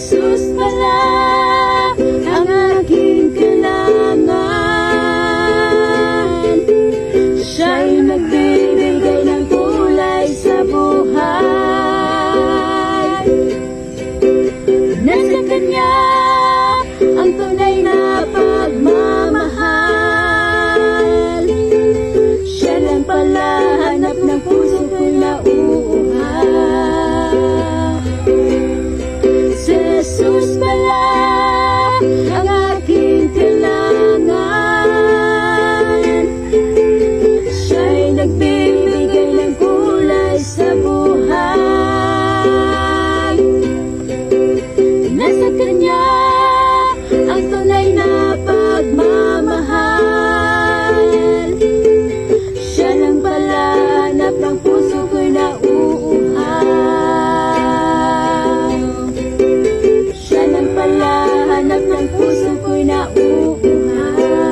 Jesus pala ang aking kailangan. Siya'y nagbibigay ng kulay sa buhay. Nasa Kanya ang tunay na pagmamahal. Siya lang pala hanap ng puso ko'y nauuhaw. Si Jesus pala